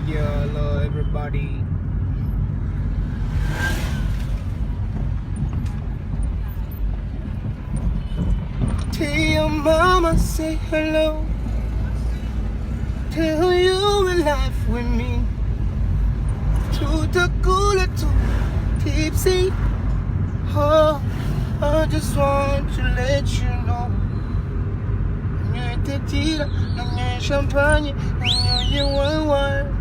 Yeah, hello everybody. Tell your mama say hello. Tell you in life with me. To the cooler, to tipsy. Oh, I just want to let you know. Tequila, champagne, you wine.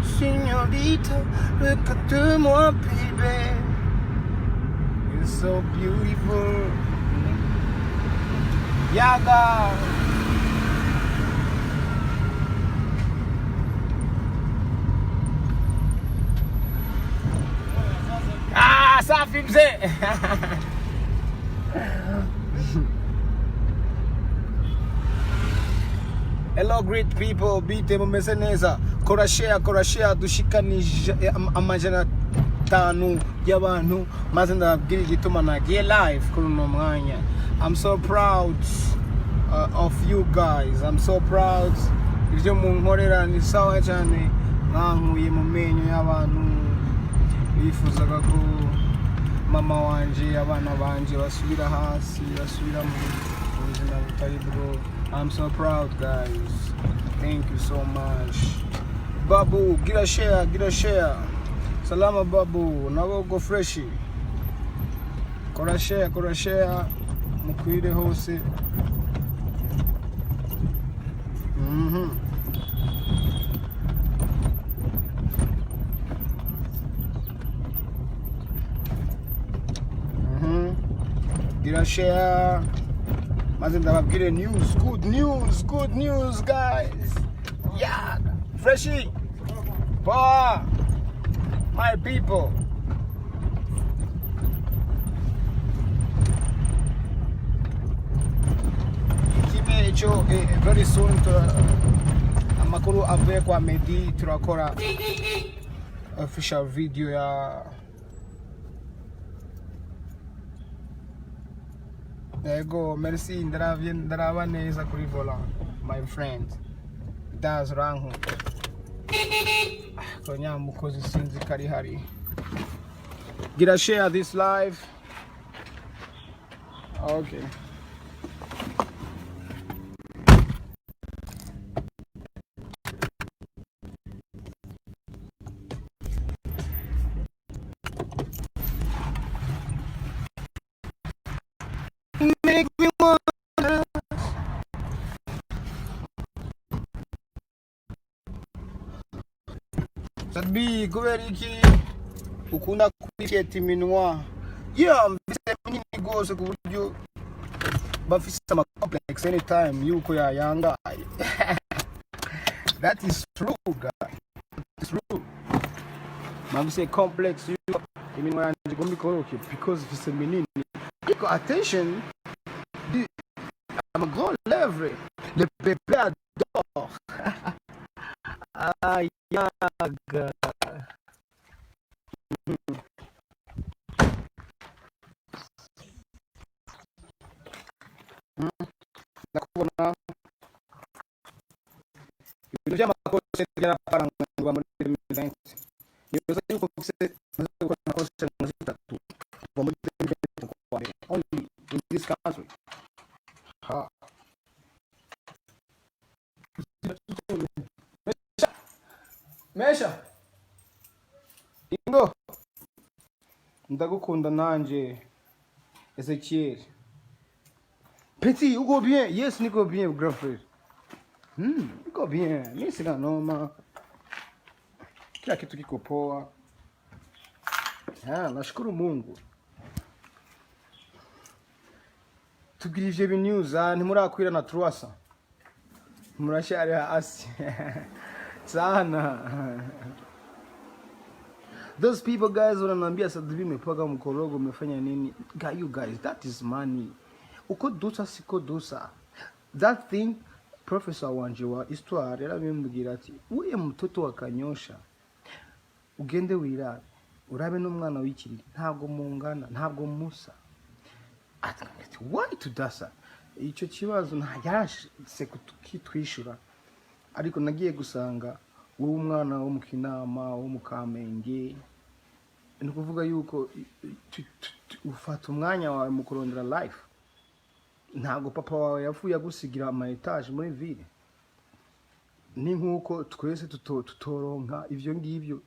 Señorita, regarde-moi, baby. You're so beautiful. Yaga. Ah, safi mzee. Hello great people, bite mumeze neza. Kora share dushikani amajana 5 y'abantu maze ndababwira igituma nagiye live kuri uno mwanya. I'm so proud of you guys. I'm so proud. Ibyo munkorera ni sawa cyane. Mwankuye mu menyo y'abantu bifuzaga ko mama wanje abana banje basubira hasi basubira mu buzima butari bwo. I'm so proud, guys. Thank you so much. Babu, get a share. Salama Babu, nabo go freshi. Kora share. Mukwire hose. Get a share. Get a news, good news, guys. Yeah, freshie, power, my people. Very soon to Mkorogo avec Meddy turakora official video ya. There you go, merci, ndaraba neza kuri volant, my friend. That's wrong. Konya mukozi sinzi kari hari. Get a share this live. Okay. Make me wanna. Sadbi kubera iki ukunda kuriketa iminwa. Yeah, mvise munini gose ku buryo bafise ama complex anytime yuko yayangaye. That is true, guys. It's true. Mvise complex yuko iminwa yanje gombi koroke because ifise minini. Iko attention. I'm a grand lèvre, le bébé adore. Ah, yaga. Nakubona. Ibintu by'amakosa byara parangwa muri 2020. Niyoza yuko kuse gukora amakosa mu zitatu. Muri 2020 only in this country. Mesha Ingo ndagukunda nanje Ezekiel Petit, uko bien? Yes, niko bien, grand frère. Niko bien. Mimi sina noma. Kila kitu kiko poa. Nashukuru Mungu. Tugirije bi news, ntimurakwira na truasa. Murashari hasi. Sana. Those people guys wananiambia Sadbi mepaga Mkorogo umefanya nini? You guys, that is money. Uko dusa siko dusa. That thing Professor Wanjiwa histoire yarabimubwira ati uye mtoto wakanyosha ugende wirara urabe n'umwana w'ikiri ntabwo mungana ntabwo musa ati why tudasa icyo kibazo ntayarashise kutwishura ariko nagiye gusanga wowe umwana wo mu Kinama wo mu Kamenge ni kuvuga yuko ufata umwanya wawe mu kurondera life ntago papa wawe yavuye agusigira ama etage muri ville ni nkuko twese tutoronka ivyo ngivyo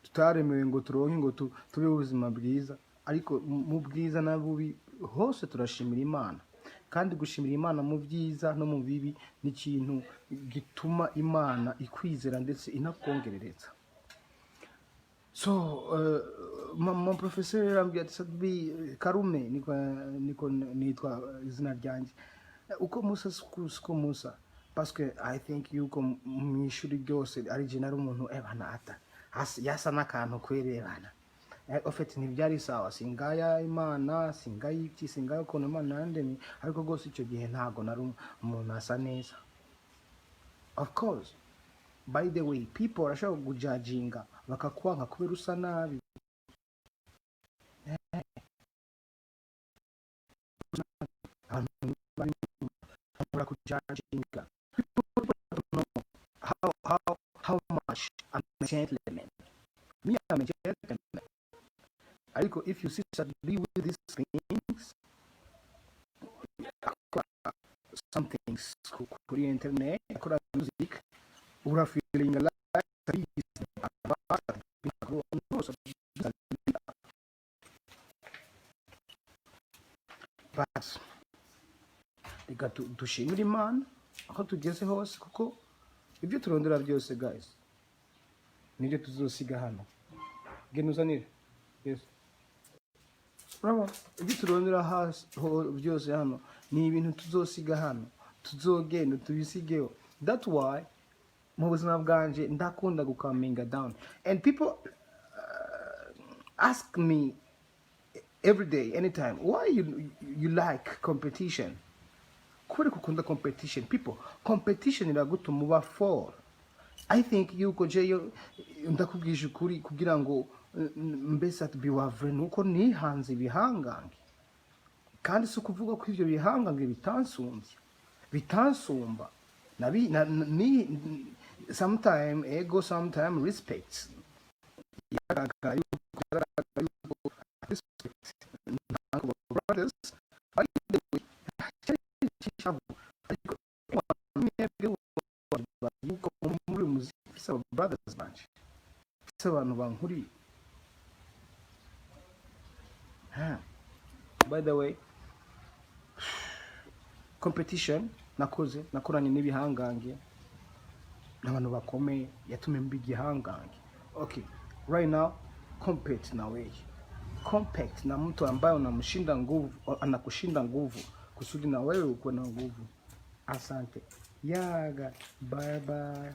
tutaremewe ngo turonke ngo tube ubuzima bwiza ariko mu bwiza na bubi hose turashimira Imana kandi gushimira Imana mu byiza no mu bibi ni ikintu gituma Imana ikwizera ndetse inakongerereza. So mon professeur ambia tsabi Karume niko nitwa izina ryanjye uko Musa siko Musa parce que I think yuko mwishuri ryose ari general umuntu ebana ata yasa nakantu kwerebana en fait ntibyari sawa singaya Imana singayi iki singaya ko Imana yandemye ariko gose icyo gihe ntago nari umuntu asa neza. Of course, by the way, people arashaka kujudginga bakakwanga kubera usa nabi how much I'm a gentleman. Me, I'm a gentleman. If you disagree with these things, some things could the internet, could music, or feeling like but they got to shame the man. How to just horse kuko ibyo turondera byose guys nibyo tuzosiga hano genuzanire yes bravo ibyo turondera hasi byose hano ni ibintu tuzosiga hano tuzogenda tubisigeho. That's why mu buzima bwanje ndakunda gukaminga down and people ask me every day anytime why you like competition. Kuri kukunda competition people competition iragutuma uba for I think yuko jeyo ndakubwije kuri kugira ngo mbese atbiwavre nuko nihanze ibihangange kandi so kuvuga ko ivyo bihangange bitansumba ni sometime ego sometime respect brothers brothers bunch abantu bankuri. By the way, competition nakoranye n'ibihangange n'abantu bakomeye yatumye mbigihangange. Okay, right now compete na wewe compete na mtu ambaye unamshinda nguvu anakushinda nguvu kusudi na wewe uko na nguvu. Asante yaga, bye bye.